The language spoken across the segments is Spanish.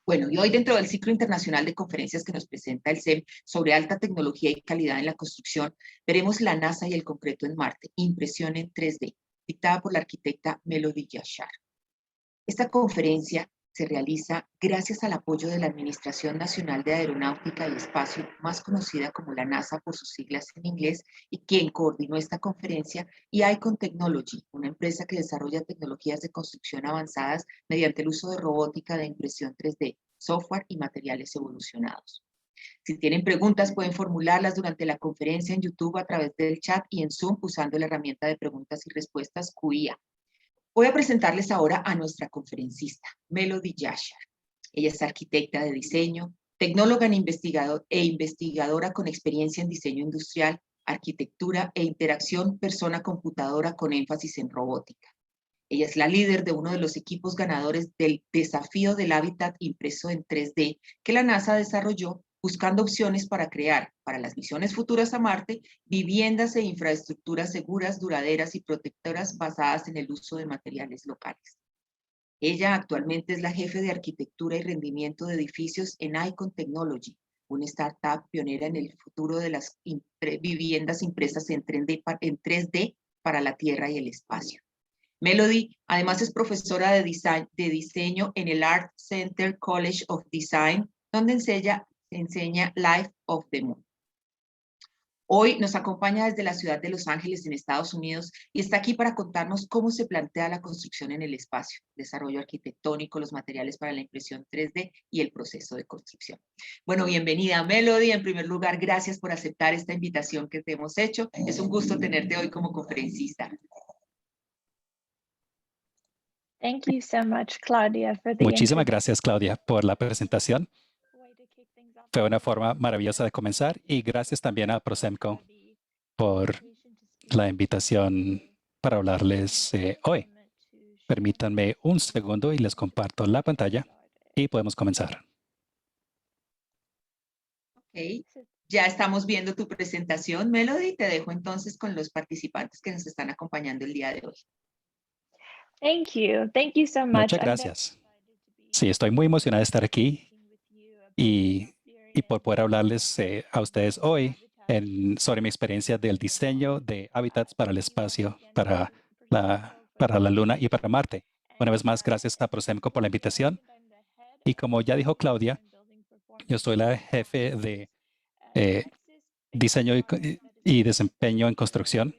Bueno, y hoy dentro del ciclo internacional de conferencias que nos presenta el CEM sobre alta tecnología y calidad en la construcción, veremos la NASA y el concreto en Marte, impresión en 3D, dictada por la arquitecta Melody Yashar. Esta conferencia se realiza gracias al apoyo de la Administración Nacional de Aeronáutica y Espacio, más conocida como la NASA por sus siglas en inglés, y quien coordinó esta conferencia, y Icon Technology, una empresa que desarrolla tecnologías de construcción avanzadas mediante el uso de robótica de impresión 3D, software y materiales evolucionados. Si tienen preguntas, pueden formularlas durante la conferencia en YouTube a través del chat y en Zoom usando la herramienta de preguntas y respuestas QIA. Voy a presentarles ahora a nuestra conferencista, Melody Yashar. Ella es arquitecta de diseño, tecnóloga e investigadora con experiencia en diseño industrial, arquitectura e interacción persona-computadora con énfasis en robótica. Ella es la líder de uno de los equipos ganadores del Desafío del Hábitat Impreso en 3D que la NASA desarrolló buscando opciones para crear, para las misiones futuras a Marte, viviendas e infraestructuras seguras, duraderas y protectoras basadas en el uso de materiales locales. Ella actualmente es la jefe de arquitectura y rendimiento de edificios en Icon Technology, una startup pionera en el futuro de las viviendas impresas en 3D para la Tierra y el espacio. Melody, además, es profesora de diseño en el Art Center College of Design, donde enseña Life of the Moon. Hoy nos acompaña desde la ciudad de Los Ángeles, en Estados Unidos, y está aquí para contarnos cómo se plantea la construcción en el espacio, desarrollo arquitectónico, los materiales para la impresión 3D y el proceso de construcción. Bueno, bienvenida, Melody. En primer lugar, gracias por aceptar esta invitación que te hemos hecho. Es un gusto tenerte hoy como conferencista. Thank you so much, Claudia, for the Muchísimas gracias, Claudia, por la presentación. Fue una forma maravillosa de comenzar, y gracias también a Prosemco por la invitación para hablarles hoy. Permítanme un segundo y les comparto la pantalla y podemos comenzar. Okay. Ya estamos viendo tu presentación, Melody. Te dejo entonces con los participantes que nos están acompañando el día de hoy. Thank you. Thank you so much. Muchas gracias. Sí, estoy muy emocionada de estar aquí y por poder hablarles a ustedes hoy sobre mi experiencia del diseño de hábitats para el espacio, para la Luna y para Marte. Una vez más, gracias a Prosemco por la invitación. Y como ya dijo Claudia, yo soy la jefe de diseño y desempeño en construcción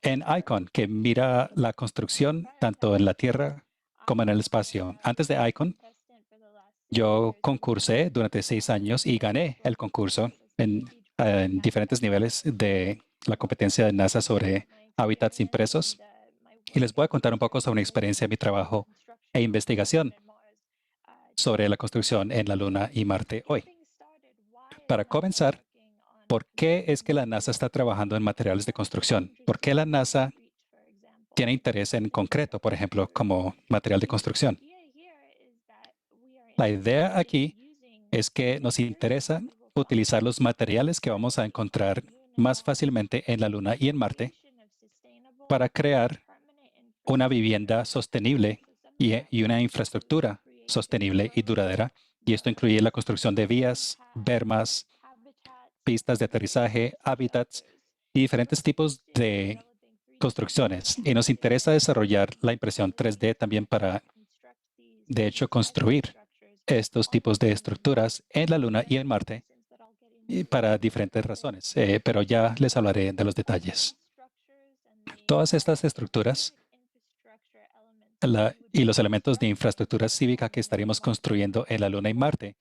en Icon, que mira la construcción tanto en la Tierra como en el espacio. Antes de Icon, yo concursé durante 6 años y gané el concurso en diferentes niveles de la competencia de NASA sobre hábitats impresos. Y les voy a contar un poco sobre mi experiencia, mi trabajo e investigación sobre la construcción en la Luna y Marte hoy. Para comenzar, ¿por qué es que la NASA está trabajando en materiales de construcción? ¿Por qué la NASA tiene interés en concreto, por ejemplo, como material de construcción? La idea aquí es que nos interesa utilizar los materiales que vamos a encontrar más fácilmente en la Luna y en Marte para crear una vivienda sostenible y una infraestructura sostenible y duradera. Y esto incluye la construcción de vías, bermas, pistas de aterrizaje, hábitats y diferentes tipos de construcciones. Y nos interesa desarrollar la impresión 3D también para, de hecho, construir estos tipos de estructuras en la Luna y en Marte, y para diferentes razones, pero ya les hablaré de los detalles. Todas estas estructuras y los elementos de infraestructura cívica que estaríamos construyendo en la Luna y Marte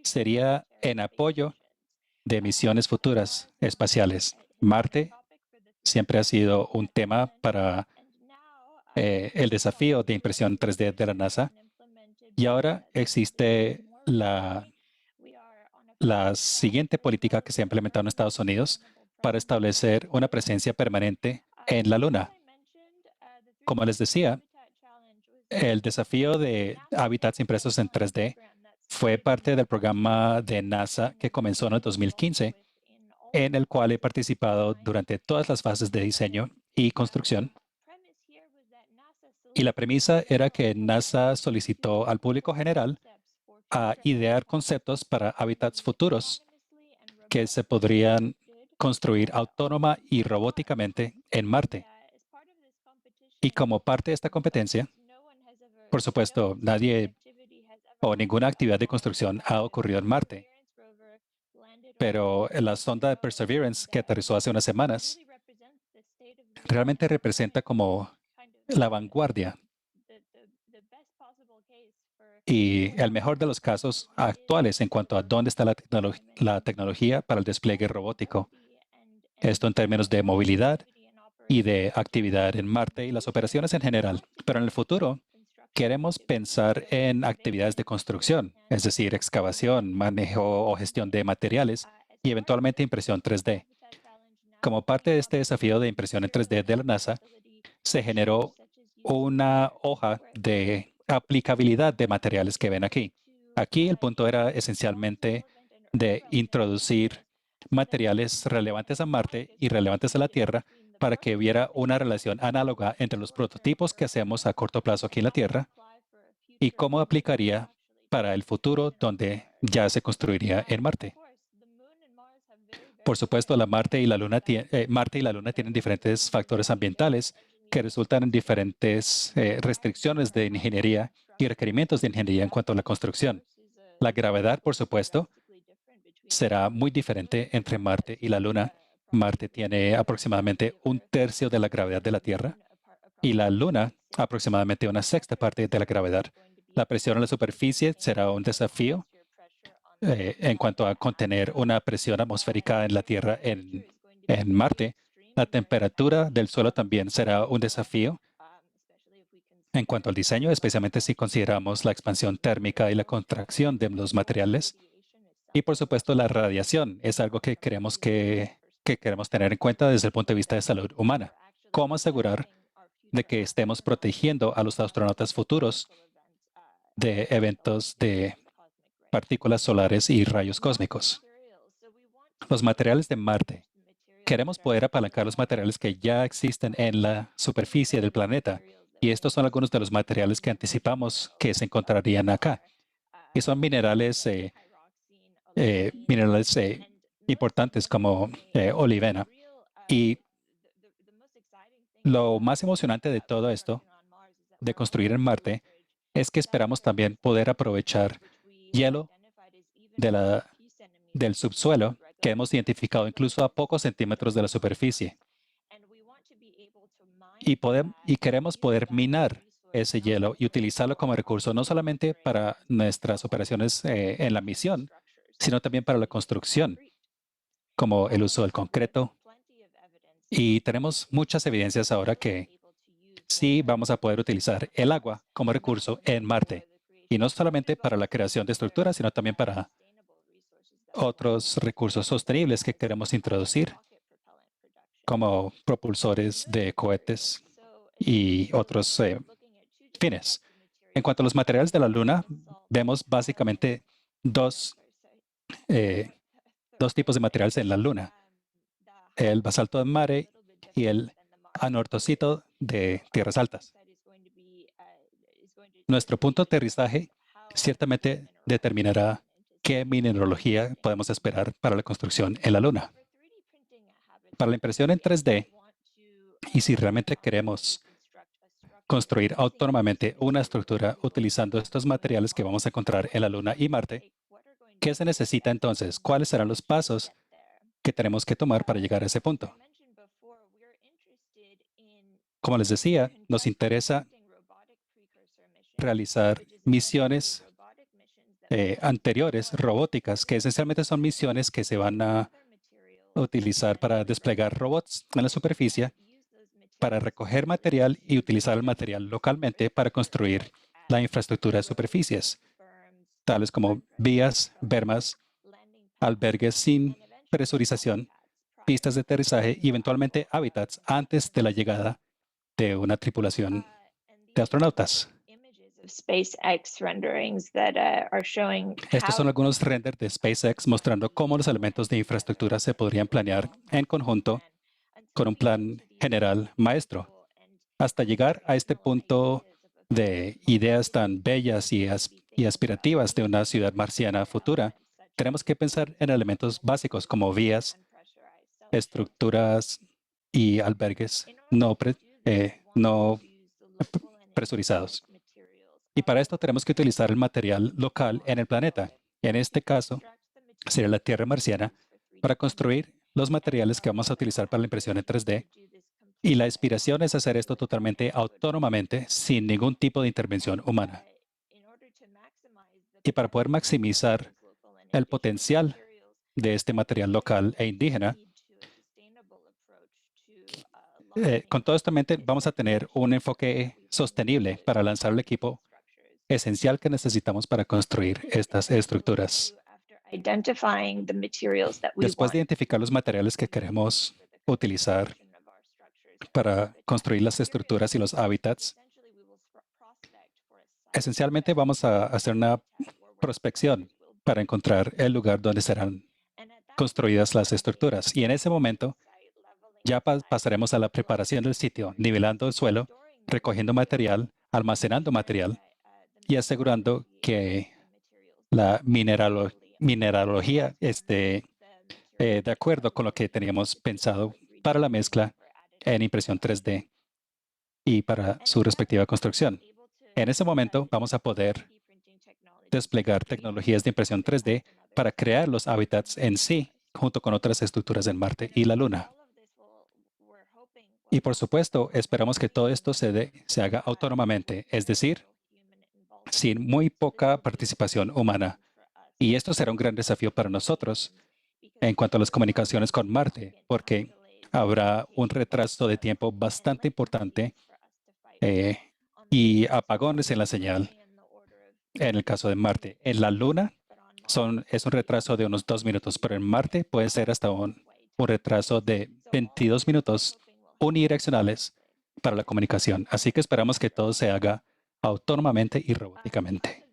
sería en apoyo de misiones futuras espaciales. Marte siempre ha sido un tema para el desafío de impresión 3D de la NASA, y ahora existe la siguiente política que se ha implementado en Estados Unidos para establecer una presencia permanente en la Luna. Como les decía, el desafío de hábitats impresos en 3D fue parte del programa de NASA que comenzó en el 2015, en el cual he participado durante todas las fases de diseño y construcción. Y la premisa era que NASA solicitó al público general a idear conceptos para hábitats futuros que se podrían construir autónoma y robóticamente en Marte. Y como parte de esta competencia, por supuesto, nadie o ninguna actividad de construcción ha ocurrido en Marte, pero la sonda de Perseverance que aterrizó hace unas semanas realmente representa como la vanguardia y el mejor de los casos actuales en cuanto a dónde está la tecnología para el despliegue robótico. Esto en términos de movilidad y de actividad en Marte y las operaciones en general. Pero en el futuro, queremos pensar en actividades de construcción, es decir, excavación, manejo o gestión de materiales y eventualmente impresión 3D. Como parte de este desafío de impresión en 3D de la NASA, se generó una hoja de aplicabilidad de materiales que ven aquí. Aquí el punto era esencialmente de introducir materiales relevantes a Marte y relevantes a la Tierra para que hubiera una relación análoga entre los prototipos que hacemos a corto plazo aquí en la Tierra y cómo aplicaría para el futuro donde ya se construiría en Marte. Por supuesto, Marte y la Luna tienen diferentes factores ambientales que resultan en diferentes restricciones de ingeniería y requerimientos de ingeniería en cuanto a la construcción. La gravedad, por supuesto, será muy diferente entre Marte y la Luna. Marte tiene aproximadamente 1/3 de la gravedad de la Tierra y la Luna aproximadamente 1/6 parte de la gravedad. La presión en la superficie será un desafío en cuanto a contener una presión atmosférica en la Tierra en Marte. La temperatura del suelo también será un desafío en cuanto al diseño, especialmente si consideramos la expansión térmica y la contracción de los materiales. Y por supuesto, la radiación es algo que queremos tener en cuenta desde el punto de vista de salud humana. ¿Cómo asegurar de que estemos protegiendo a los astronautas futuros de eventos de partículas solares y rayos cósmicos? Los materiales de Marte. Queremos poder apalancar los materiales que ya existen en la superficie del planeta. Y estos son algunos de los materiales que anticipamos que se encontrarían acá. Y son minerales importantes como olivina. Y lo más emocionante de todo esto, de construir en Marte, es que esperamos también poder aprovechar hielo del subsuelo que hemos identificado incluso a pocos centímetros de la superficie. Y queremos poder minar ese hielo y utilizarlo como recurso no solamente para nuestras operaciones en la misión, sino también para la construcción, como el uso del concreto. Y tenemos muchas evidencias ahora que sí vamos a poder utilizar el agua como recurso en Marte. Y no solamente para la creación de estructuras, sino también para otros recursos sostenibles que queremos introducir, como propulsores de cohetes y otros fines. En cuanto a los materiales de la Luna, vemos básicamente dos tipos de materiales en la Luna: el basalto de mare y el anortocito de tierras altas. Nuestro punto de aterrizaje ciertamente determinará qué mineralogía podemos esperar para la construcción en la Luna. Para la impresión en 3D, y si realmente queremos construir autónomamente una estructura utilizando estos materiales que vamos a encontrar en la Luna y Marte, ¿qué se necesita entonces? ¿Cuáles serán los pasos que tenemos que tomar para llegar a ese punto? Como les decía, nos interesa realizar misiones anteriores, robóticas, que esencialmente son misiones que se van a utilizar para desplegar robots en la superficie, para recoger material y utilizar el material localmente para construir la infraestructura de superficies, tales como vías, bermas, albergues sin presurización, pistas de aterrizaje y eventualmente hábitats antes de la llegada de una tripulación de astronautas. Estos son algunos renders de SpaceX mostrando cómo los elementos de infraestructura se podrían planear en conjunto con un plan general maestro, hasta llegar a este punto de ideas tan bellas y y aspirativas de una ciudad marciana futura, tenemos que pensar en elementos básicos como vías, estructuras y albergues no presurizados. Y para esto tenemos que utilizar el material local en el planeta. En este caso, sería la tierra marciana para construir los materiales que vamos a utilizar para la impresión en 3D. Y la inspiración es hacer esto totalmente autónomamente, sin ningún tipo de intervención humana. Y para poder maximizar el potencial de este material local e indígena, con todo esto en mente, vamos a tener un enfoque sostenible para lanzar el equipo esencial que necesitamos para construir estas estructuras. Después de identificar los materiales que queremos utilizar para construir las estructuras y los hábitats, esencialmente vamos a hacer una prospección para encontrar el lugar donde serán construidas las estructuras. Y en ese momento ya pasaremos a la preparación del sitio, nivelando el suelo, recogiendo material, almacenando material y asegurando que la mineralogía esté de acuerdo con lo que teníamos pensado para la mezcla en impresión 3D y para su respectiva construcción. En ese momento vamos a poder desplegar tecnologías de impresión 3D para crear los hábitats en sí, junto con otras estructuras en Marte y la Luna. Y por supuesto, esperamos que todo esto se haga autónomamente, es decir, sin muy poca participación humana. Y esto será un gran desafío para nosotros en cuanto a las comunicaciones con Marte, porque habrá un retraso de tiempo bastante importante y apagones en la señal en el caso de Marte. En la Luna es un retraso de unos 2 minutos, pero en Marte puede ser hasta un retraso de 22 minutos unidireccionales para la comunicación. Así que esperamos que todo se haga autónomamente y robóticamente.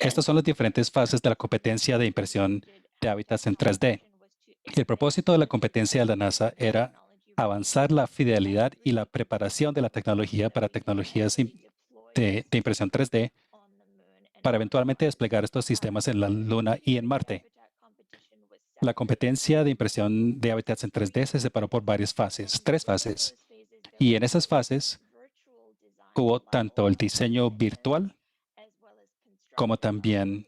Estas son las diferentes fases de la competencia de impresión de hábitats en 3D. El propósito de la competencia de la NASA era avanzar la fidelidad y la preparación de la tecnología para tecnologías de impresión 3D para eventualmente desplegar estos sistemas en la Luna y en Marte. La competencia de impresión de hábitats en 3D se separó por varias fases, 3 fases. Y en esas fases hubo tanto el diseño virtual como también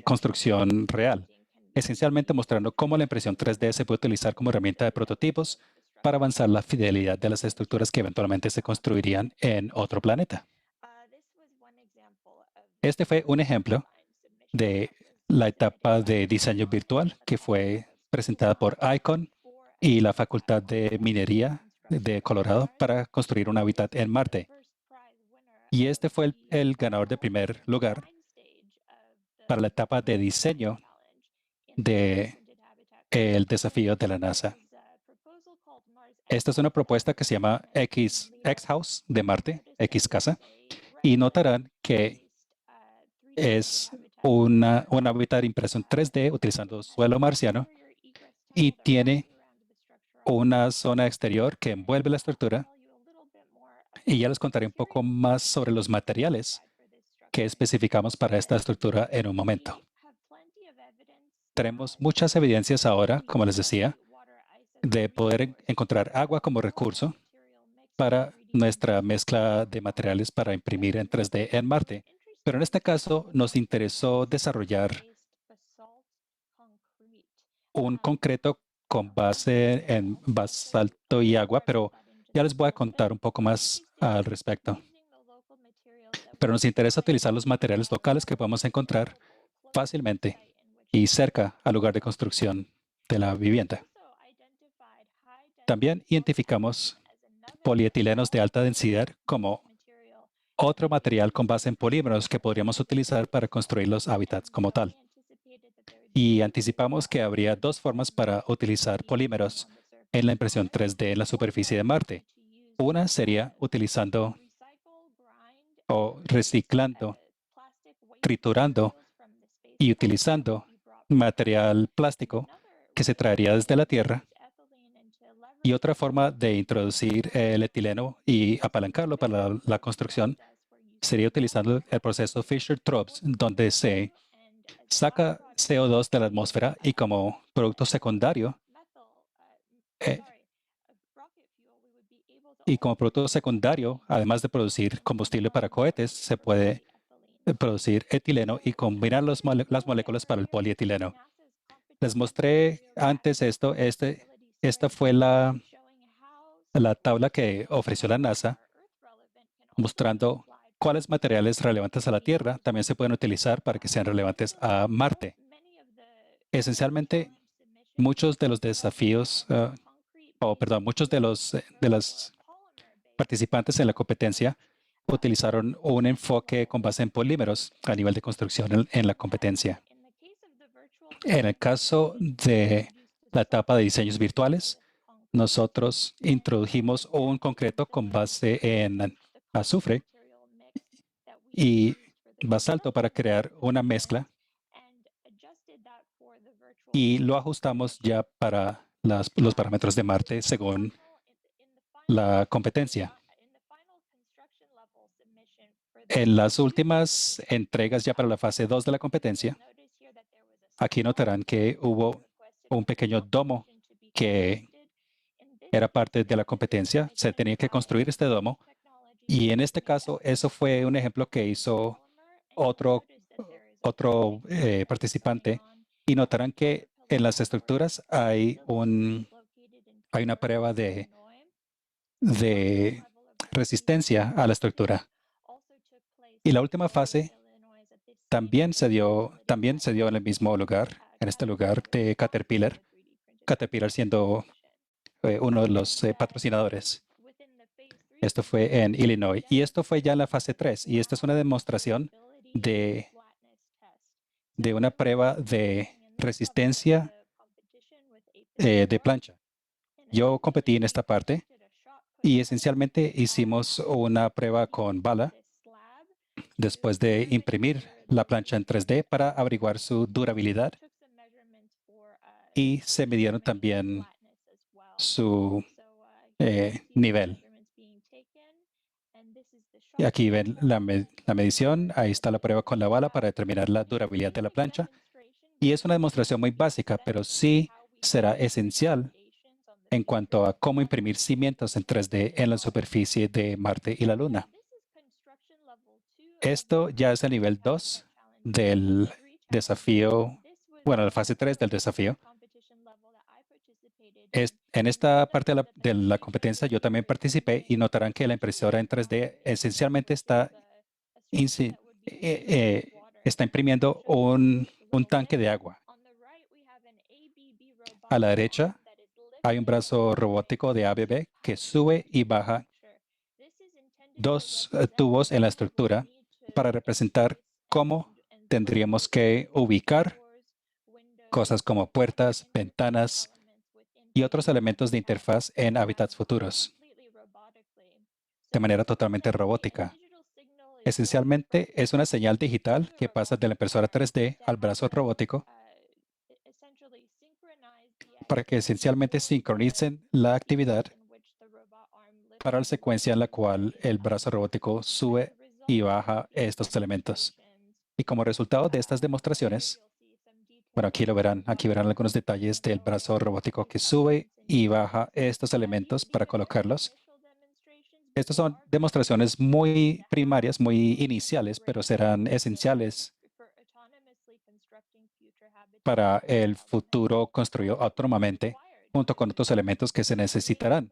construcción real, esencialmente mostrando cómo la impresión 3D se puede utilizar como herramienta de prototipos para avanzar la fidelidad de las estructuras que eventualmente se construirían en otro planeta. Este fue un ejemplo de la etapa de diseño virtual que fue presentada por ICON y la Facultad de Minería de Colorado para construir un hábitat en Marte. Y este fue el ganador de primer lugar para la etapa de diseño del desafío de la NASA. Esta es una propuesta que se llama X-House de Marte, X-Casa, y notarán que es un hábitat impreso en 3D utilizando suelo marciano y tiene una zona exterior que envuelve la estructura. Y ya les contaré un poco más sobre los materiales que especificamos para esta estructura en un momento. Tenemos muchas evidencias ahora, como les decía, de poder encontrar agua como recurso para nuestra mezcla de materiales para imprimir en 3D en Marte. Pero en este caso nos interesó desarrollar un concreto con base en basalto y agua, pero ya les voy a contar un poco más al respecto. Pero nos interesa utilizar los materiales locales que podemos encontrar fácilmente y cerca al lugar de construcción de la vivienda. También identificamos polietilenos de alta densidad como otro material con base en polímeros que podríamos utilizar para construir los hábitats como tal. Y anticipamos que habría 2 formas para utilizar polímeros en la impresión 3D en la superficie de Marte. Una sería utilizando o reciclando, triturando y utilizando material plástico que se traería desde la Tierra Y otra forma de introducir el etileno y apalancarlo para la construcción sería utilizando el proceso Fischer-Tropsch, donde se saca CO2 de la atmósfera y como producto secundario, además de producir combustible para cohetes, se puede producir etileno y combinar las moléculas para el polietileno. Les mostré antes esto. Esta fue la tabla que ofreció la NASA, mostrando cuáles materiales relevantes a la Tierra también se pueden utilizar para que sean relevantes a Marte. Esencialmente, muchos de los desafíos, muchos de las participantes en la competencia utilizaron un enfoque con base en polímeros a nivel de construcción en la competencia. En el caso de la etapa de diseños virtuales, nosotros introdujimos un concreto con base en azufre y basalto para crear una mezcla y lo ajustamos ya para los parámetros de Marte según la competencia. En las últimas entregas ya para la fase 2 de la competencia, aquí notarán que hubo un pequeño domo que era parte de la competencia. Se tenía que construir este domo y en este caso eso fue un ejemplo que hizo otro participante y notarán que en las estructuras hay una prueba de resistencia a la estructura. Y la última fase también se dio en el mismo lugar, en este lugar de Caterpillar siendo uno de los patrocinadores. Esto fue en Illinois. Y esto fue ya en la fase 3. Y esta es una demostración de una prueba de resistencia de plancha. Yo competí en esta parte y esencialmente hicimos una prueba con bala después de imprimir la plancha en 3D para averiguar su durabilidad y se midieron también su nivel. Y aquí ven la medición. Ahí está la prueba con la bala para determinar la durabilidad de la plancha. Y es una demostración muy básica, pero sí será esencial en cuanto a cómo imprimir cimientos en 3D en la superficie de Marte y la Luna. Esto ya es el nivel 2 del desafío, la fase 3 del desafío. En esta parte de la competencia yo también participé y notarán que la impresora en 3D esencialmente está imprimiendo un tanque de agua. A la derecha hay un brazo robótico de ABB que sube y baja dos tubos en la estructura para representar cómo tendríamos que ubicar cosas como puertas, ventanas y otros elementos de interfaz en hábitats futuros de manera totalmente robótica. Esencialmente es una señal digital que pasa de la impresora 3D al brazo robótico para que esencialmente sincronicen la actividad para la secuencia en la cual el brazo robótico sube y baja estos elementos. Y como resultado de estas demostraciones, aquí verán algunos detalles del brazo robótico que sube y baja estos elementos para colocarlos. Estas son demostraciones muy primarias, muy iniciales, pero serán esenciales para el futuro construido autónomamente, junto con otros elementos que se necesitarán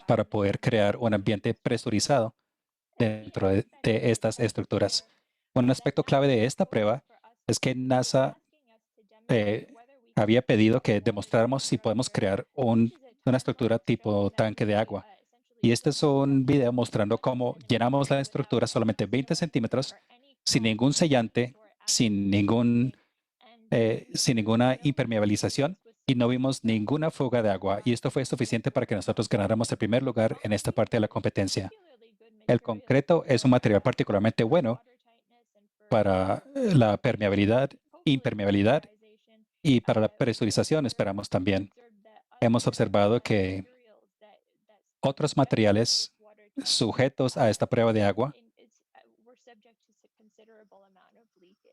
para poder crear un ambiente presurizado dentro de estas estructuras. Un aspecto clave de esta prueba es que NASA había pedido que demostráramos si podemos crear una estructura tipo tanque de agua. Y este es un video mostrando cómo llenamos la estructura solamente 20 centímetros, sin ningún sellante, sin ninguna impermeabilización, y no vimos ninguna fuga de agua. Y esto fue suficiente para que nosotros ganáramos el primer lugar en esta parte de la competencia. El concreto es un material particularmente bueno para la permeabilidad, impermeabilidad y para la presurización, esperamos también. Hemos observado que Otros materiales sujetos a esta prueba de agua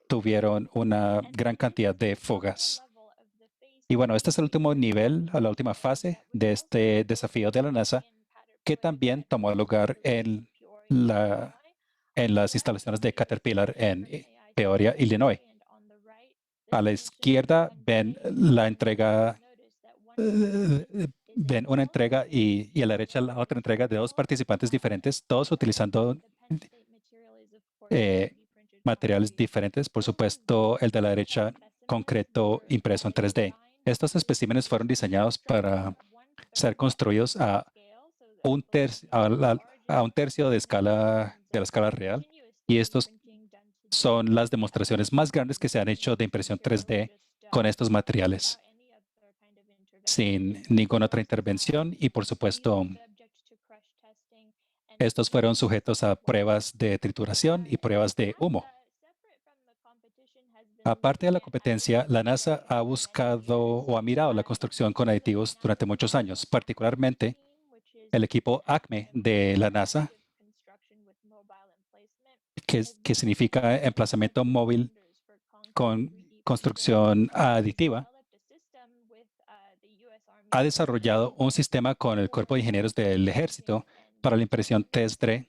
tuvieron una gran cantidad de fugas. Y bueno, este es el último nivel, la última fase de este desafío de la NASA, que también tomó lugar en las instalaciones de Caterpillar en Peoria, Illinois. A la izquierda ven la entrega, ven una entrega y a la derecha la otra entrega de dos participantes diferentes, todos utilizando materiales diferentes. Por supuesto, el de la derecha, concreto impreso en 3D. Estos especímenes fueron diseñados para ser construidos a un tercio de la escala real. Y estos son las demostraciones más grandes que se han hecho de impresión 3D con estos materiales, sin ninguna otra intervención. Y por supuesto, estos fueron sujetos a pruebas de trituración y pruebas de humo. Aparte de la competencia, la NASA ha buscado o ha mirado la construcción con aditivos durante muchos años, particularmente el equipo ACME de la NASA, que significa emplazamiento móvil con construcción aditiva, ha desarrollado un sistema con el Cuerpo de Ingenieros del Ejército para la impresión 3D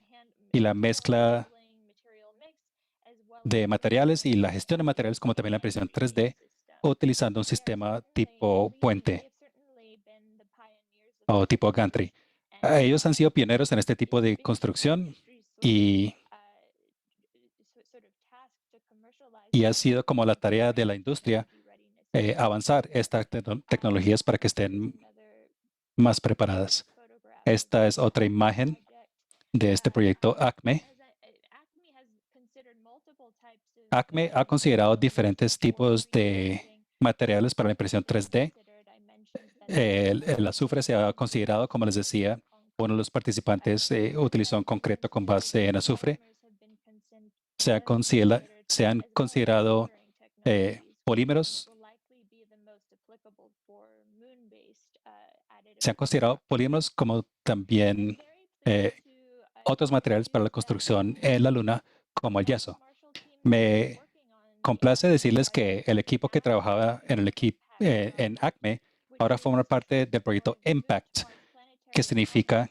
y la mezcla de materiales y la gestión de materiales, como también la impresión 3D, utilizando un sistema tipo puente o tipo gantry. Ellos han sido pioneros en este tipo de construcción y ha sido como la tarea de la industria avanzar estas tecnologías para que estén más preparadas. Esta es otra imagen de este proyecto ACME. ACME ha considerado diferentes tipos de materiales para la impresión 3D. El azufre se ha considerado, como les decía, uno de los participantes utilizó un concreto con base en azufre. Se han considerado polímeros. Se han considerado polímeros como también otros materiales para la construcción en la Luna, como el yeso. Me complace decirles que el equipo que trabajaba en ACME ahora forma parte del proyecto IMPACT, que significa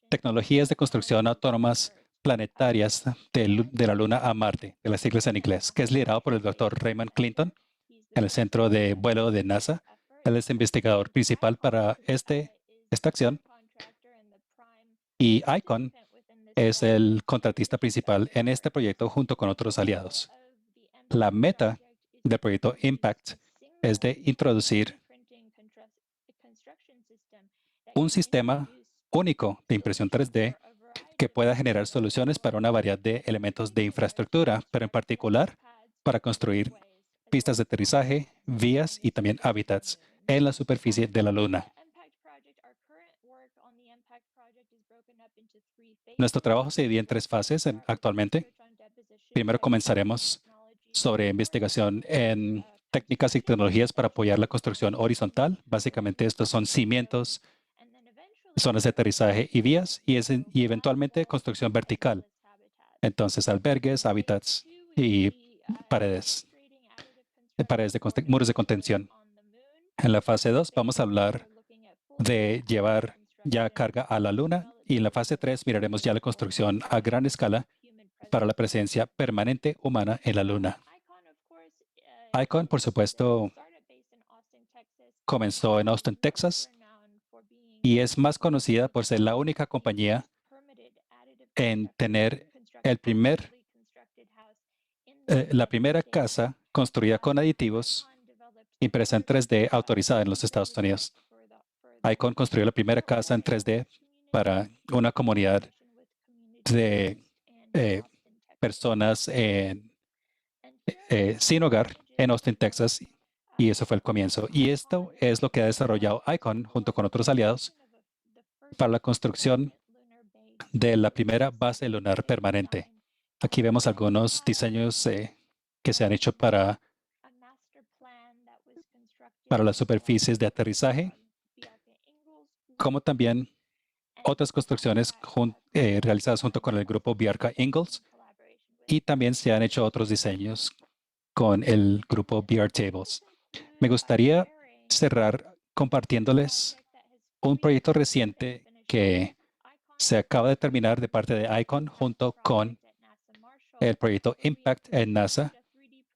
Tecnologías de Construcción Autónomas Planetarias de la Luna a Marte, de las siglas en inglés, que es liderado por el Dr. Raymond Clinton en el Centro de Vuelo de NASA. Él es investigador principal para esta acción y ICON es el contratista principal en este proyecto junto con otros aliados. La meta del proyecto IMPACT es de introducir un sistema único de impresión 3D que pueda generar soluciones para una variedad de elementos de infraestructura, pero en particular para construir pistas de aterrizaje, vías y también hábitats en la superficie de la Luna. Nuestro trabajo se divide en 3 fases actualmente. Primero comenzaremos sobre investigación en técnicas y tecnologías para apoyar la construcción horizontal. Básicamente estos son cimientos, zonas de aterrizaje y vías, y eventualmente construcción vertical. Entonces, albergues, hábitats y muros de contención. En la fase 2 vamos a hablar de llevar ya carga a la Luna, y en la fase 3 miraremos ya la construcción a gran escala para la presencia permanente humana en la Luna. ICON, por supuesto, comenzó en Austin, Texas, y es más conocida por ser la única compañía en tener la primera casa construida con aditivos impresa en 3D autorizada en los Estados Unidos. ICON construyó la primera casa en 3D para una comunidad de personas sin hogar en Austin, Texas, y eso fue el comienzo. Y esto es lo que ha desarrollado ICON junto con otros aliados para la construcción de la primera base lunar permanente. Aquí vemos algunos diseños que se han hecho para las superficies de aterrizaje, como también otras construcciones realizadas junto con el grupo Biarca Ingalls, y también se han hecho otros diseños con el grupo BR Tables. Me gustaría cerrar compartiéndoles un proyecto reciente que se acaba de terminar de parte de ICON junto con el proyecto Impact en NASA,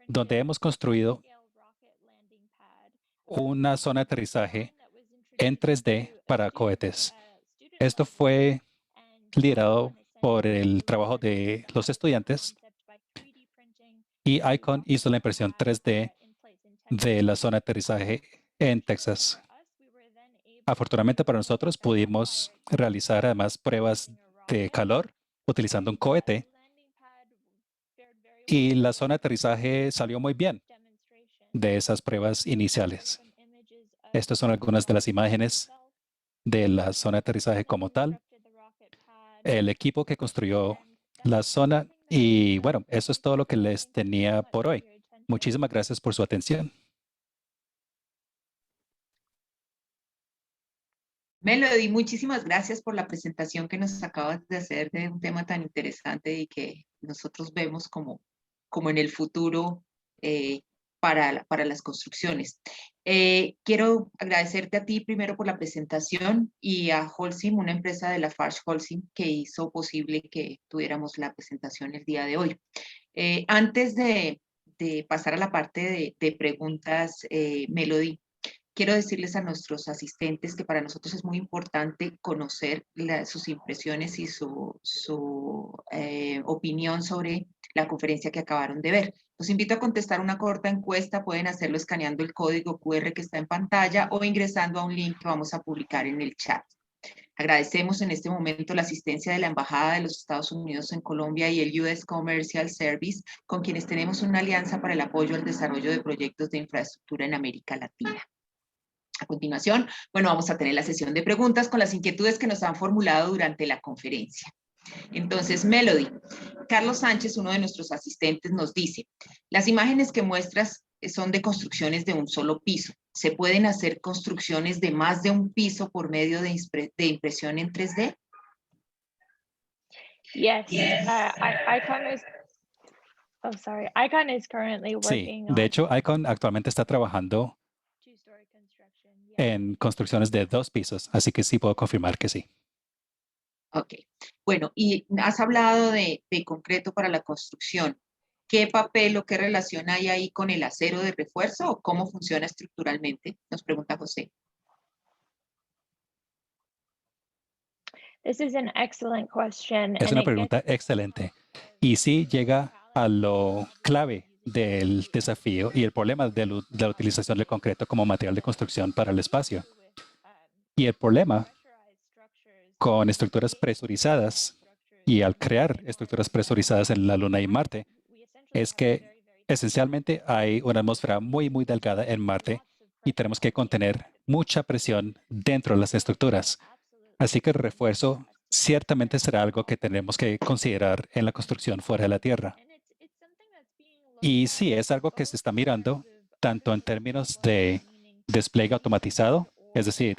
donde hemos construido una zona de aterrizaje en 3D para cohetes. Esto fue liderado por el trabajo de los estudiantes y ICON hizo la impresión 3D de la zona de aterrizaje en Texas. Afortunadamente para nosotros pudimos realizar además pruebas de calor utilizando un cohete y la zona de aterrizaje salió muy bien de esas pruebas iniciales. Estas son algunas de las imágenes de la zona de aterrizaje como tal, el equipo que construyó la zona y bueno, eso es todo lo que les tenía por hoy. Muchísimas gracias por su atención. Melody, muchísimas gracias por la presentación que nos acabas de hacer de un tema tan interesante y que nosotros vemos como en el futuro para las construcciones. Quiero agradecerte a ti primero por la presentación y a Holcim, una empresa de la Lafarge Holcim, que hizo posible que tuviéramos la presentación el día de hoy. Antes de pasar a la parte de preguntas, Melody, quiero decirles a nuestros asistentes que para nosotros es muy importante conocer sus impresiones y su opinión sobre la conferencia que acabaron de ver. Los invito a contestar una corta encuesta. Pueden hacerlo escaneando el código QR que está en pantalla o ingresando a un link que vamos a publicar en el chat. Agradecemos en este momento la asistencia de la Embajada de los Estados Unidos en Colombia y el US Commercial Service, con quienes tenemos una alianza para el apoyo al desarrollo de proyectos de infraestructura en América Latina. A continuación, bueno, vamos a tener la sesión de preguntas con las inquietudes que nos han formulado durante la conferencia. Entonces, Melody, Carlos Sánchez, uno de nuestros asistentes, nos dice, las imágenes que muestras son de construcciones de un solo piso. ¿Se pueden hacer construcciones de más de un piso por medio de impresión en 3D? Yes, ICON is currently working Sí, de hecho, ICON actualmente está trabajando en construcciones de 2 pisos, así que sí puedo confirmar que sí. Ok. Bueno, y has hablado de concreto para la construcción. ¿Qué papel o qué relación hay ahí con el acero de refuerzo o cómo funciona estructuralmente? Nos pregunta José. This is an excellent question. Es una pregunta excelente. Y sí llega a lo clave del desafío y el problema de la utilización del concreto como material de construcción para el espacio. Y el problema con estructuras presurizadas y al crear estructuras presurizadas en la Luna y Marte es que esencialmente hay una atmósfera muy, muy delgada en Marte y tenemos que contener mucha presión dentro de las estructuras. Así que el refuerzo ciertamente será algo que tenemos que considerar en la construcción fuera de la Tierra. Y sí, es algo que se está mirando tanto en términos de despliegue automatizado, es decir,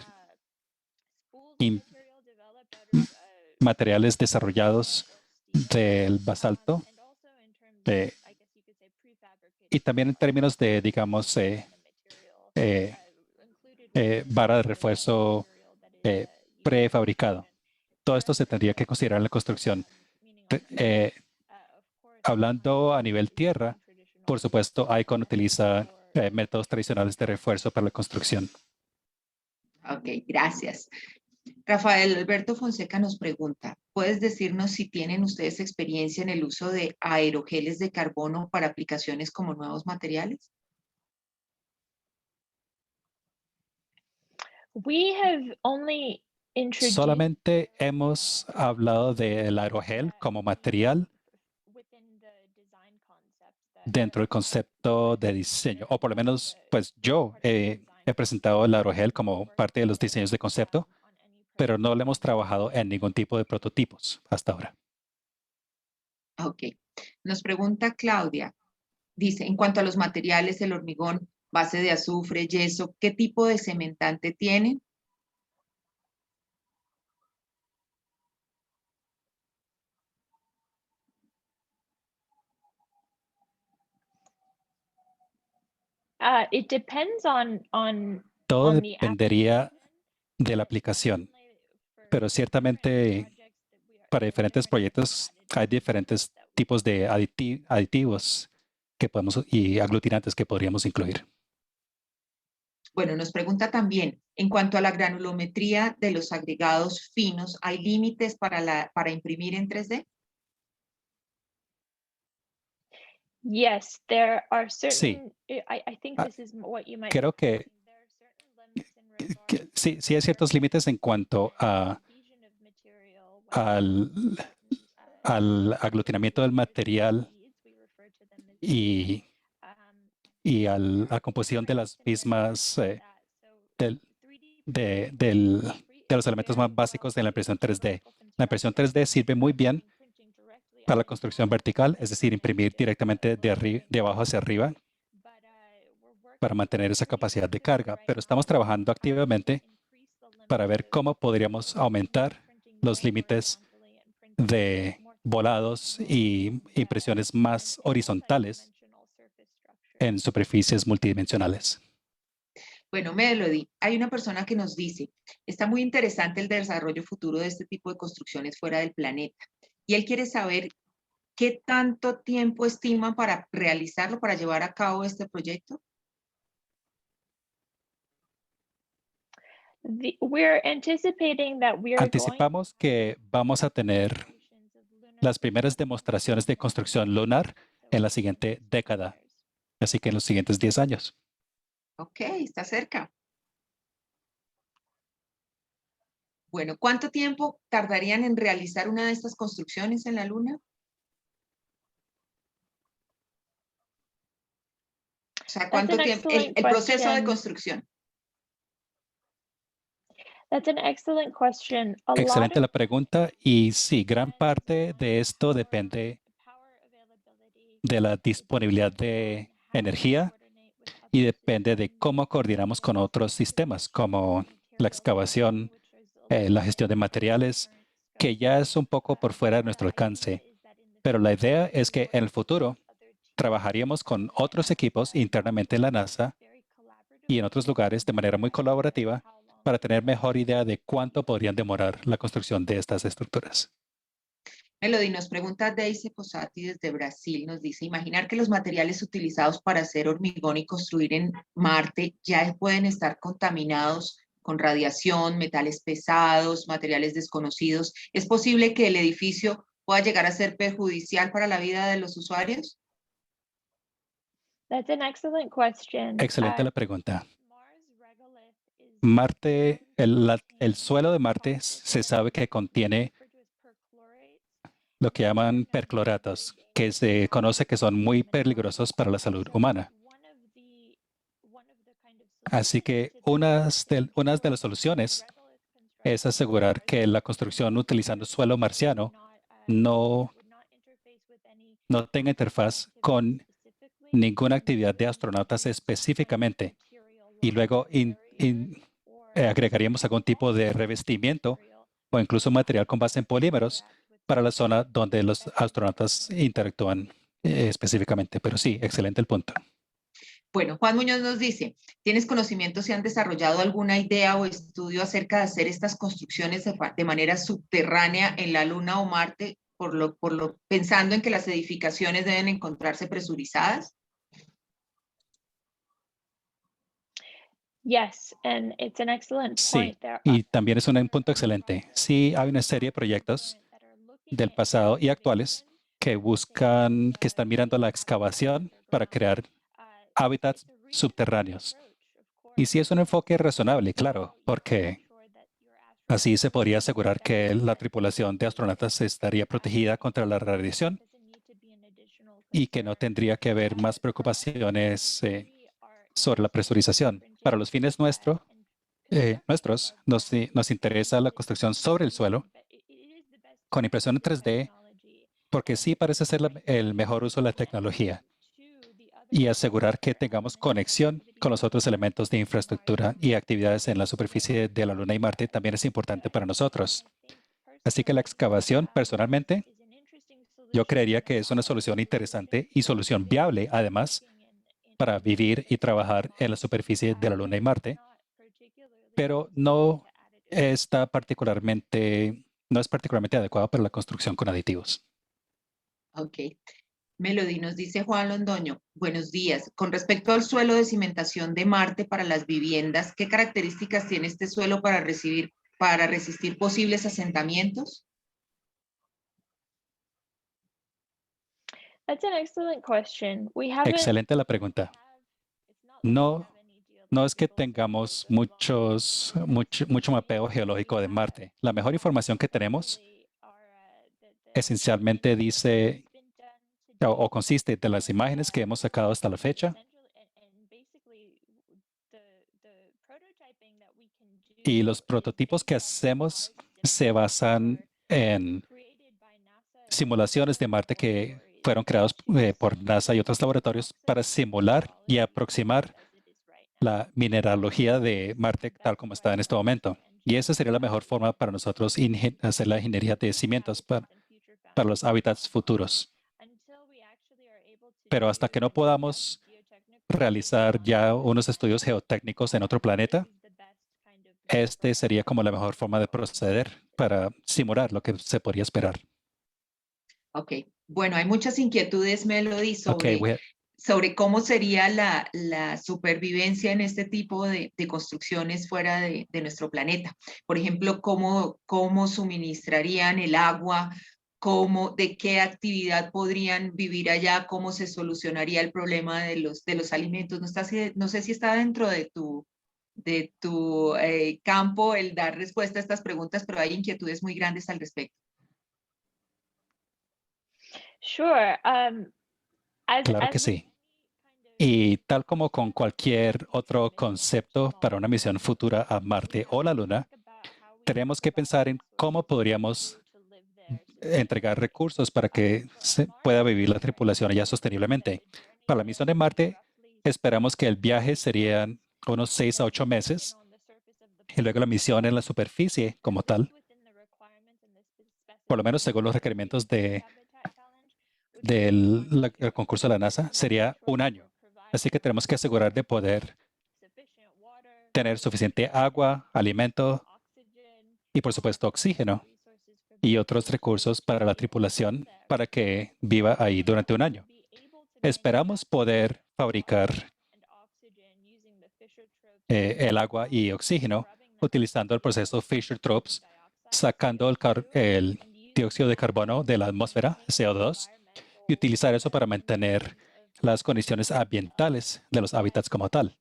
materiales desarrollados del basalto, y también en términos de, digamos, vara de refuerzo prefabricado. Todo esto se tendría que considerar en la construcción. Hablando a nivel tierra, por supuesto, ICON utiliza métodos tradicionales de refuerzo para la construcción. Ok, gracias. Rafael Alberto Fonseca nos pregunta, ¿puedes decirnos si tienen ustedes experiencia en el uso de aerogeles de carbono para aplicaciones como nuevos materiales? Solamente hemos hablado del aerogel como material dentro del concepto de diseño, o por lo menos, pues yo he presentado el aerogel como parte de los diseños de concepto, pero no lo hemos trabajado en ningún tipo de prototipos hasta ahora. Ok. Nos pregunta Claudia, dice, en cuanto a los materiales, el hormigón, base de azufre, yeso, ¿qué tipo de cementante tienen? It depends Todo on the dependería de la aplicación, pero ciertamente para diferentes proyectos hay diferentes tipos de aditivos que podemos y aglutinantes que podríamos incluir. Bueno, nos pregunta también, en cuanto a la granulometría de los agregados finos, ¿hay límites para imprimir en 3D? Yes, there are Sí. certain, I think Ah, this is what you might. Creo que sí, sí hay ciertos límites en cuanto al aglutinamiento del material y a la composición de las mismas de los elementos más básicos de la impresión 3D. La impresión 3D sirve muy bien para la construcción vertical, es decir, imprimir directamente de abajo hacia arriba para mantener esa capacidad de carga, pero estamos trabajando activamente para ver cómo podríamos aumentar los límites de volados y impresiones más horizontales en superficies multidimensionales. Bueno, Melody, hay una persona que nos dice, está muy interesante el desarrollo futuro de este tipo de construcciones fuera del planeta. Y él quiere saber qué tanto tiempo estiman para realizarlo, para llevar a cabo este proyecto. Anticipamos que vamos a tener las primeras demostraciones de construcción lunar en la siguiente década, así que en los siguientes 10 años. Ok, está cerca. Bueno, ¿cuánto tiempo tardarían en realizar una de estas construcciones en la Luna? O sea, ¿cuánto tiempo? El proceso de construcción. That's an excellent question. Excelente la pregunta. Y sí, gran parte de esto depende de la disponibilidad de energía y depende de cómo coordinamos con otros sistemas, como la excavación, la gestión de materiales, que ya es un poco por fuera de nuestro alcance. Pero la idea es que en el futuro trabajaríamos con otros equipos internamente en la NASA y en otros lugares de manera muy colaborativa para tener mejor idea de cuánto podrían demorar la construcción de estas estructuras. Melody, nos pregunta Daisy Posati desde Brasil, nos dice, imaginar que los materiales utilizados para hacer hormigón y construir en Marte ya pueden estar contaminados con radiación, metales pesados, materiales desconocidos. ¿Es posible que el edificio pueda llegar a ser perjudicial para la vida de los usuarios? That's an excellent question. Excelente la pregunta. Marte, el suelo de Marte se sabe que contiene lo que llaman percloratos, que se conoce que son muy peligrosos para la salud humana. Así que unas de las soluciones es asegurar que la construcción utilizando suelo marciano no tenga interfaz con ninguna actividad de astronautas específicamente. Y luego agregaríamos algún tipo de revestimiento o incluso material con base en polímeros para la zona donde los astronautas interactúan específicamente. Pero sí, excelente el punto. Bueno, Juan Muñoz nos dice, ¿tienes conocimiento si han desarrollado alguna idea o estudio acerca de hacer estas construcciones de manera subterránea en la Luna o Marte, pensando en que las edificaciones deben encontrarse presurizadas? Yes, and it's an excellent point. Sí, y también es un punto excelente. Sí, hay una serie de proyectos del pasado y actuales que están mirando la excavación para crear hábitats subterráneos. Y sí es un enfoque razonable, claro, porque así se podría asegurar que la tripulación de astronautas estaría protegida contra la radiación y que no tendría que haber más preocupaciones sobre la presurización. Para los fines nuestros, nos interesa la construcción sobre el suelo con impresión en 3D, porque sí parece ser el mejor uso de la tecnología y asegurar que tengamos conexión con los otros elementos de infraestructura y actividades en la superficie de la Luna y Marte también es importante para nosotros. Así que la excavación, personalmente, yo creería que es una solución interesante y solución viable, además, para vivir y trabajar en la superficie de la Luna y Marte, pero no es particularmente adecuado para la construcción con aditivos. Ok. Melody nos dice Juan Londoño, buenos días. Con respecto al suelo de cimentación de Marte para las viviendas, ¿qué características tiene este suelo para resistir posibles asentamientos? That's an excellent question. We haven't Excelente la pregunta. No es que tengamos mucho mapeo geológico de Marte. La mejor información que tenemos esencialmente dice o consiste de las imágenes que hemos sacado hasta la fecha y los prototipos que hacemos se basan en simulaciones de Marte que fueron creados por NASA y otros laboratorios para simular y aproximar la mineralogía de Marte tal como está en este momento. Y esa sería la mejor forma para nosotros hacer la ingeniería de cimientos para los hábitats futuros. Pero hasta que no podamos realizar ya unos estudios geotécnicos en otro planeta, este sería como la mejor forma de proceder para simular lo que se podría esperar. Ok. Bueno, hay muchas inquietudes, Melody, Okay, sobre cómo sería la supervivencia en este tipo de construcciones fuera de nuestro planeta. Por ejemplo, cómo suministrarían el agua, de qué actividad podrían vivir allá, cómo se solucionaría el problema de los alimentos. No sé si está dentro de tu campo el dar respuesta a estas preguntas, pero hay inquietudes muy grandes al respecto. Sure. Claro que sí. Y tal como con cualquier otro concepto para una misión futura a Marte o la Luna, tenemos que pensar en cómo podríamos entregar recursos para que se pueda vivir la tripulación allá sosteniblemente. Para la misión de Marte, esperamos que el viaje serían unos 6 a 8 meses y luego la misión en la superficie como tal, por lo menos según los requerimientos del concurso de la NASA, sería 1 año. Así que tenemos que asegurar de poder tener suficiente agua, alimento y, por supuesto, oxígeno y otros recursos para la tripulación para que viva ahí durante 1 año. Esperamos poder fabricar el agua y oxígeno utilizando el proceso Fischer-Tropsch, sacando el dióxido de carbono de la atmósfera, CO2, y utilizar eso para mantener las condiciones ambientales de los hábitats como tal.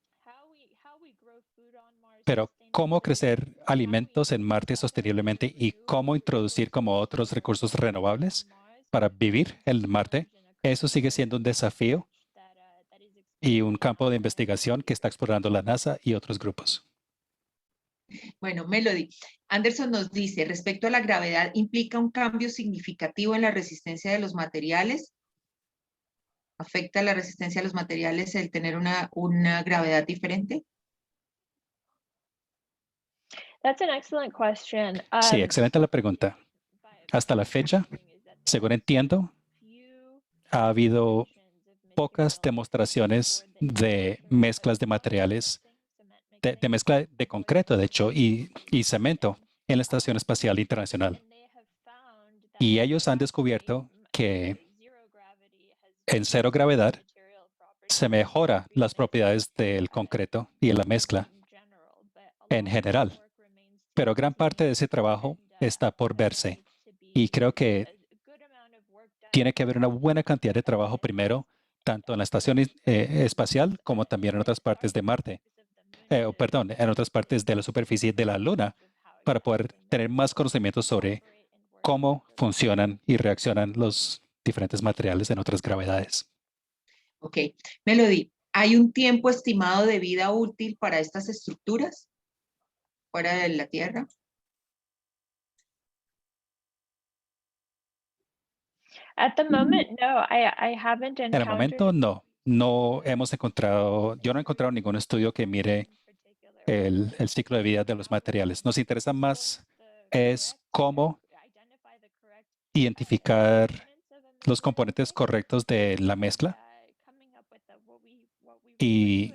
Pero cómo crecer alimentos en Marte sosteniblemente y cómo introducir como otros recursos renovables para vivir en Marte, eso sigue siendo un desafío y un campo de investigación que está explorando la NASA y otros grupos. Bueno, Melody, Anderson nos dice, respecto a la gravedad, ¿implica un cambio significativo en la resistencia de los materiales? ¿Afecta la resistencia a los materiales el tener una gravedad diferente? That's an excellent question. Sí, excelente la pregunta. Hasta la fecha, según entiendo, ha habido pocas demostraciones de mezclas de materiales, de mezcla de concreto, de hecho, y cemento en la Estación Espacial Internacional. Y ellos han descubierto que en cero gravedad se mejora las propiedades del concreto y la mezcla en general. Pero gran parte de ese trabajo está por verse. Y creo que tiene que haber una buena cantidad de trabajo primero, tanto en la estación espacial como también en otras partes de Marte, en otras partes de la superficie de la Luna, para poder tener más conocimientos sobre cómo funcionan y reaccionan los diferentes materiales en otras gravedades. Ok. Melody, ¿hay un tiempo estimado de vida útil para estas estructuras fuera de la Tierra? At the moment, no, I haven't En el momento, no. No hemos encontrado, yo no he encontrado ningún estudio que mire el ciclo de vida de los materiales. Nos interesa más es cómo identificar los componentes correctos de la mezcla y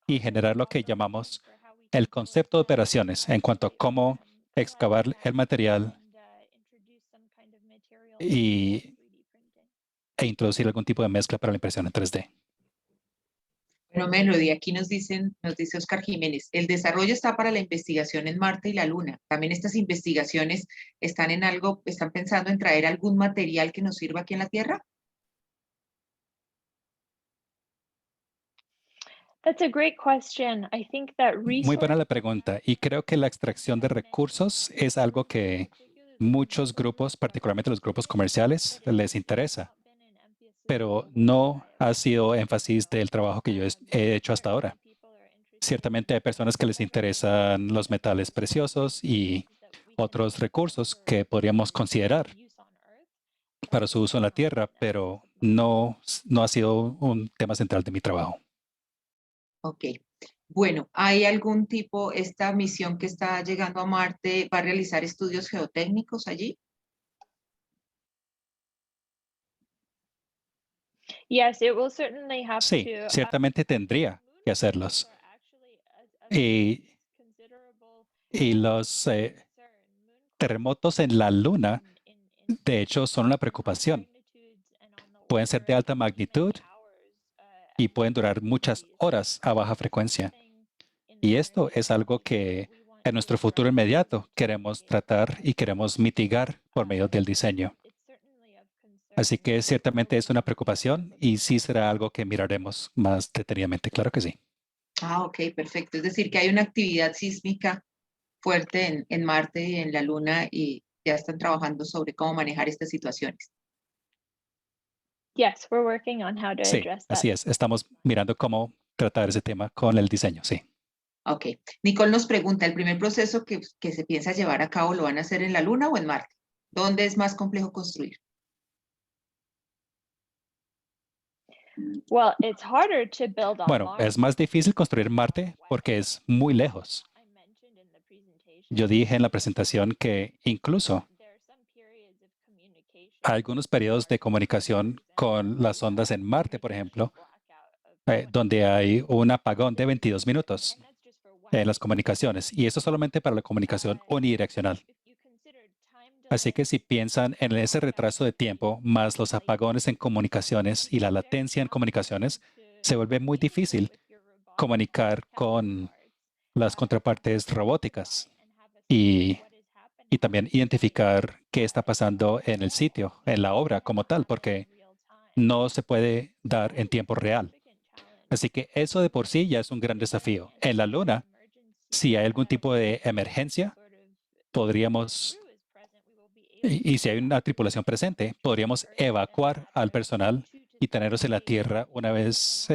generar lo que llamamos el concepto de operaciones en cuanto a cómo excavar el material e introducir algún tipo de mezcla para la impresión en 3D. Bueno, Melody, aquí nos dice Oscar Jiménez, el desarrollo está para la investigación en Marte y la Luna. También estas investigaciones están pensando en traer algún material que nos sirva aquí en la Tierra. That's a great question. I think that Muy buena la pregunta, y creo que la extracción de recursos es algo que muchos grupos, particularmente los grupos comerciales, les interesa, pero no ha sido énfasis del trabajo que yo he hecho hasta ahora. Ciertamente hay personas que les interesan los metales preciosos y otros recursos que podríamos considerar para su uso en la Tierra, pero no ha sido un tema central de mi trabajo. Ok. Bueno, ¿hay algún tipo, esta misión que está llegando a Marte, va a realizar estudios geotécnicos allí? Sí, ciertamente tendría que hacerlos. Y los terremotos en la Luna, de hecho, son una preocupación. Pueden ser de alta magnitud y pueden durar muchas horas a baja frecuencia. Y esto es algo que en nuestro futuro inmediato queremos tratar y queremos mitigar por medio del diseño. Así que ciertamente es una preocupación y sí será algo que miraremos más detenidamente. Claro que sí. Ah, ok, perfecto. Es decir, que hay una actividad sísmica fuerte en Marte y en la Luna y ya están trabajando sobre cómo manejar estas situaciones. Yes, we're working on how to Sí, address así that. es. Estamos mirando cómo tratar ese tema con el diseño, sí. Ok. Nicole nos pregunta, ¿el primer proceso que se piensa llevar a cabo lo van a hacer en la Luna o en Marte? ¿Dónde es más complejo construir? Well, it's harder to build on Bueno, Mars. es más difícil construir Marte porque es muy lejos. Yo dije en la presentación que incluso hay algunos periodos de comunicación con las ondas en Marte, por ejemplo, donde hay un apagón de 22 minutos en las comunicaciones, y eso solamente para la comunicación unidireccional. Así que si piensan en ese retraso de tiempo, más los apagones en comunicaciones y la latencia en comunicaciones, se vuelve muy difícil comunicar con las contrapartes robóticas y también identificar qué está pasando en el sitio, en la obra como tal, porque no se puede dar en tiempo real. Así que eso de por sí ya es un gran desafío. En la Luna, si hay algún tipo de emergencia, podríamos, y si hay una tripulación presente, podríamos evacuar al personal y tenerlos en la Tierra una vez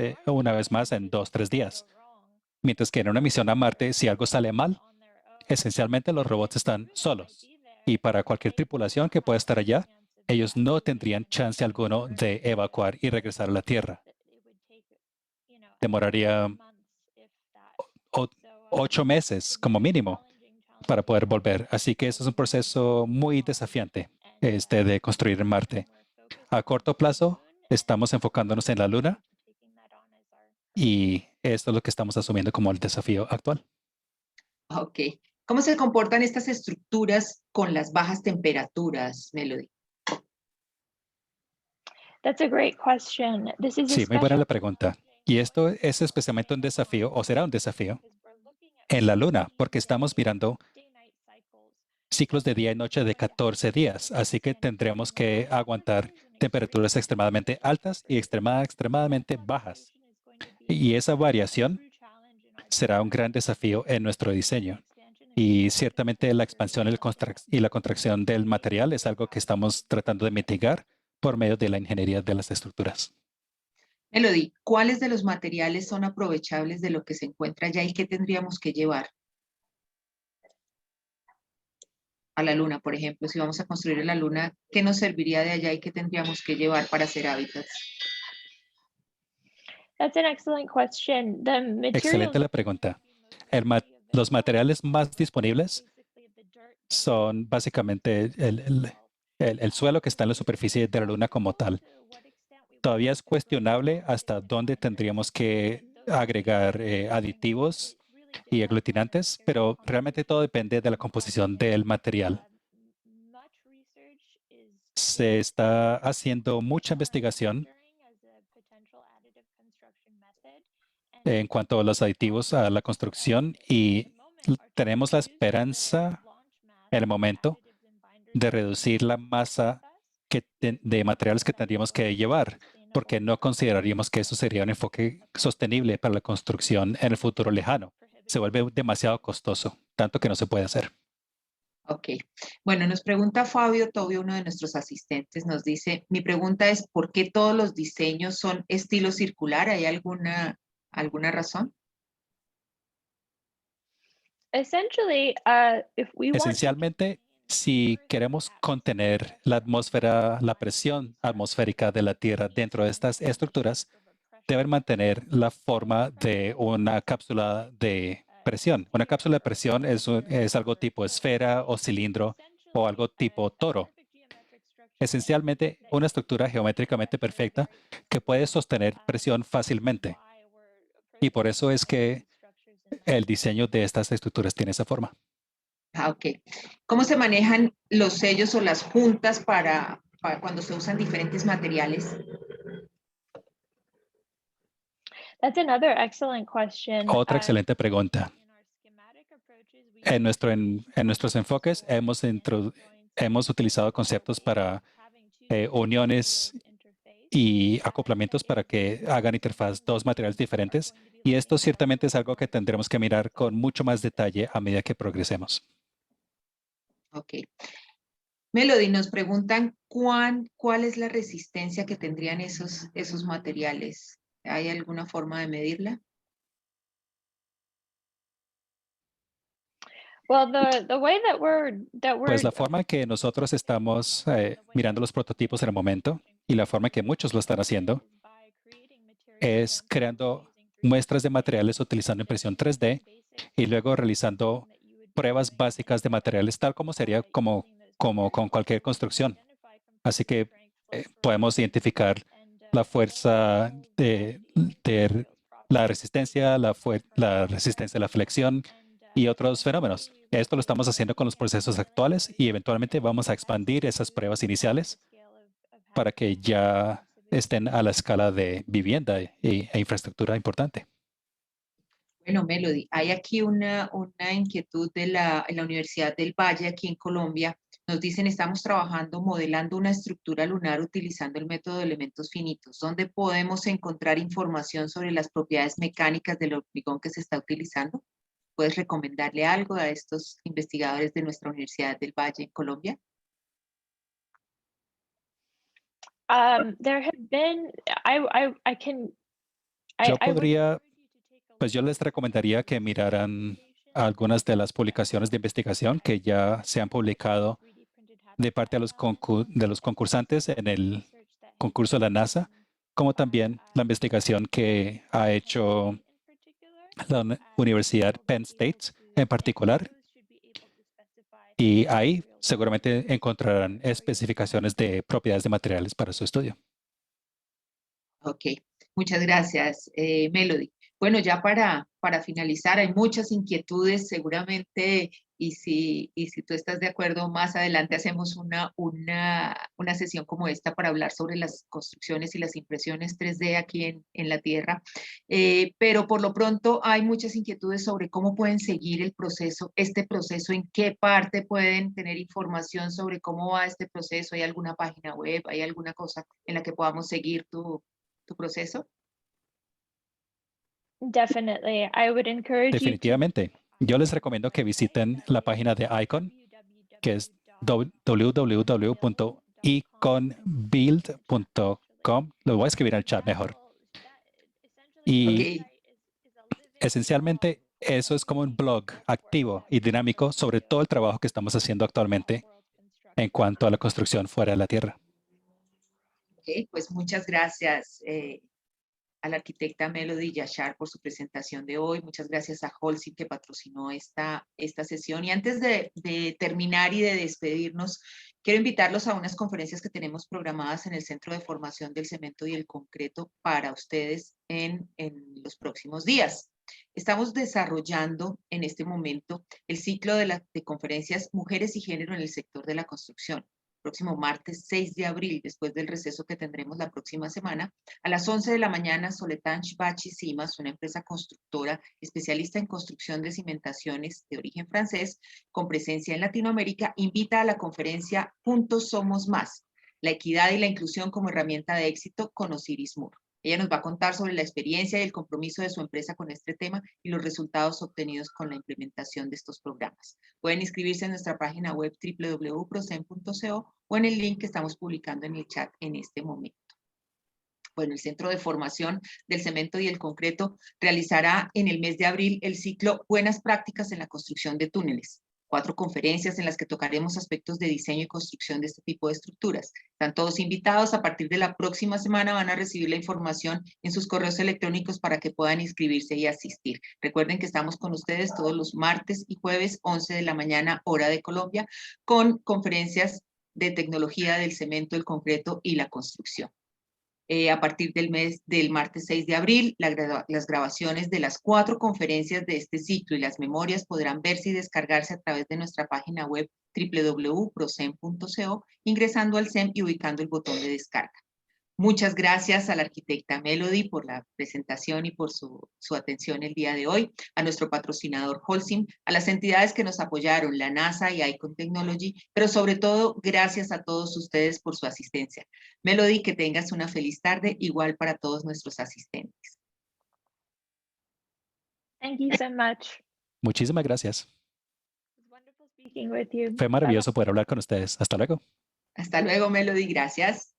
más en 2-3 días. Mientras que en una misión a Marte, si algo sale mal, esencialmente los robots están solos. Y para cualquier tripulación que pueda estar allá, ellos no tendrían chance alguno de evacuar y regresar a la Tierra. Demoraría 8 meses como mínimo para poder volver. Así que eso es un proceso muy desafiante de construir en Marte. A corto plazo, estamos enfocándonos en la Luna y esto es lo que estamos asumiendo como el desafío actual. Ok. ¿Cómo se comportan estas estructuras con las bajas temperaturas, Melody? That's a great question. This is Sí, muy buena la pregunta. Y esto es especialmente un desafío, o será un desafío, en la Luna, porque estamos mirando ciclos de día y noche de 14 días. Así que tendremos que aguantar temperaturas extremadamente altas y extremadamente bajas. Y esa variación será un gran desafío en nuestro diseño. Y ciertamente la expansión y la contracción del material es algo que estamos tratando de mitigar por medio de la ingeniería de las estructuras. Melody, ¿cuáles de los materiales son aprovechables de lo que se encuentra allá y qué tendríamos que llevar a la Luna, por ejemplo? Si vamos a construir en la Luna, ¿qué nos serviría de allá y qué tendríamos que llevar para hacer hábitats? That's an excellent question. Excelente la pregunta. Los materiales más disponibles son básicamente el suelo que está en la superficie de la Luna como tal. Todavía es cuestionable hasta dónde tendríamos que agregar aditivos y aglutinantes, pero realmente todo depende de la composición del material. Se está haciendo mucha investigación en cuanto a los aditivos a la construcción y tenemos la esperanza en el momento de reducir la masa de materiales que tendríamos que llevar, porque no consideraríamos que eso sería un enfoque sostenible para la construcción en el futuro lejano. Se vuelve demasiado costoso, tanto que no se puede hacer. Ok. Bueno, nos pregunta Fabio Tobio, uno de nuestros asistentes, nos dice, mi pregunta es, ¿por qué todos los diseños son estilo circular? ¿Hay alguna razón? Esencialmente, si queremos contener la atmósfera, la presión atmosférica de la Tierra dentro de estas estructuras, deben mantener la forma de una cápsula de presión. Una cápsula de presión es algo tipo esfera o cilindro o algo tipo toro. Esencialmente, una estructura geométricamente perfecta que puede sostener presión fácilmente. Y por eso es que el diseño de estas estructuras tiene esa forma. Ah, ok. ¿Cómo se manejan los sellos o las puntas para cuando se usan diferentes materiales? Otra excelente pregunta. En nuestros enfoques hemos utilizado conceptos para uniones y acoplamientos para que hagan interfaz dos materiales diferentes. Y esto ciertamente es algo que tendremos que mirar con mucho más detalle a medida que progresemos. Ok. Melody, nos preguntan cuál es la resistencia que tendrían esos materiales. ¿Hay alguna forma de medirla? Pues la forma que nosotros estamos mirando los prototipos en el momento y la forma que muchos lo están haciendo es creando muestras de materiales utilizando impresión 3D y luego realizando pruebas básicas de materiales, tal como sería como con cualquier construcción. Así que podemos identificar la fuerza de la resistencia, la resistencia a la flexión y otros fenómenos. Esto lo estamos haciendo con los procesos actuales y eventualmente vamos a expandir esas pruebas iniciales para que ya estén a la escala de vivienda e infraestructura importante. Bueno, Melody, hay aquí una inquietud en la Universidad del Valle, aquí en Colombia. Nos dicen, estamos trabajando, modelando una estructura lunar utilizando el método de elementos finitos. ¿Dónde podemos encontrar información sobre las propiedades mecánicas del hormigón que se está utilizando? ¿Puedes recomendarle algo a estos investigadores de nuestra Universidad del Valle en Colombia? Yo les recomendaría que miraran algunas de las publicaciones de investigación que ya se han publicado de parte de los concursantes en el concurso de la NASA, como también la investigación que ha hecho la Universidad Penn State en particular. Y ahí seguramente encontrarán especificaciones de propiedades de materiales para su estudio. Ok, muchas gracias, Melody. Bueno, ya para finalizar, hay muchas inquietudes seguramente, y si tú estás de acuerdo, más adelante hacemos una sesión como esta para hablar sobre las construcciones y las impresiones 3D aquí en la Tierra. Pero por lo pronto hay muchas inquietudes sobre cómo pueden seguir este proceso, en qué parte pueden tener información sobre cómo va este proceso. ¿Hay alguna página web, hay alguna cosa en la que podamos seguir tu proceso? Definitivamente. Yo les recomiendo que visiten la página de ICON, que es www.iconbuild.com. Lo voy a escribir en el chat mejor. Y esencialmente eso es como un blog activo y dinámico sobre todo el trabajo que estamos haciendo actualmente en cuanto a la construcción fuera de la Tierra. Ok, pues muchas gracias a la arquitecta Melody Yashar por su presentación de hoy. Muchas gracias a Holcim que patrocinó esta sesión. Y antes de terminar y de despedirnos, Quiero invitarlos a unas conferencias que tenemos programadas en el Centro de Formación del Cemento y el Concreto para ustedes en los próximos días. Estamos desarrollando en este momento el ciclo de conferencias Mujeres y Género en el sector de la construcción. Próximo martes 6 de abril, después del receso que tendremos la próxima semana, a las 11 de la mañana, Soletanche Bachi Simas, una empresa constructora especialista en construcción de cimentaciones de origen francés, con presencia en Latinoamérica, invita a la conferencia Juntos Somos Más, la equidad y la inclusión como herramienta de éxito con Osiris Moore. Ella nos va a contar sobre la experiencia y el compromiso de su empresa con este tema y los resultados obtenidos con la implementación de estos programas. Pueden inscribirse en nuestra página web www.procem.co o en el link que estamos publicando en el chat en este momento. Bueno, el Centro de Formación del Cemento y el Concreto realizará en el mes de abril el ciclo Buenas Prácticas en la Construcción de Túneles. 4 conferencias en las que tocaremos aspectos de diseño y construcción de este tipo de estructuras. Están todos invitados. A partir de la próxima semana van a recibir la información en sus correos electrónicos para que puedan inscribirse y asistir. Recuerden que estamos con ustedes todos los martes y jueves, 11 de la mañana, hora de Colombia, con conferencias de tecnología del cemento, el concreto y la construcción. A partir del martes 6 de abril, las grabaciones de las 4 conferencias de este ciclo y las memorias podrán verse y descargarse a través de nuestra página web www.procem.co, ingresando al CEM y ubicando el botón de descarga. Muchas gracias a la arquitecta Melody por la presentación y por su atención el día de hoy, a nuestro patrocinador Holcim, a las entidades que nos apoyaron, la NASA y Icon Technology, pero sobre todo, gracias a todos ustedes por su asistencia. Melody, que tengas una feliz tarde, igual para todos nuestros asistentes. Thank you so much. Muchísimas gracias. It was wonderful speaking with you. Fue Bye-bye. maravilloso poder hablar con ustedes. Hasta luego. Hasta luego, Melody, gracias.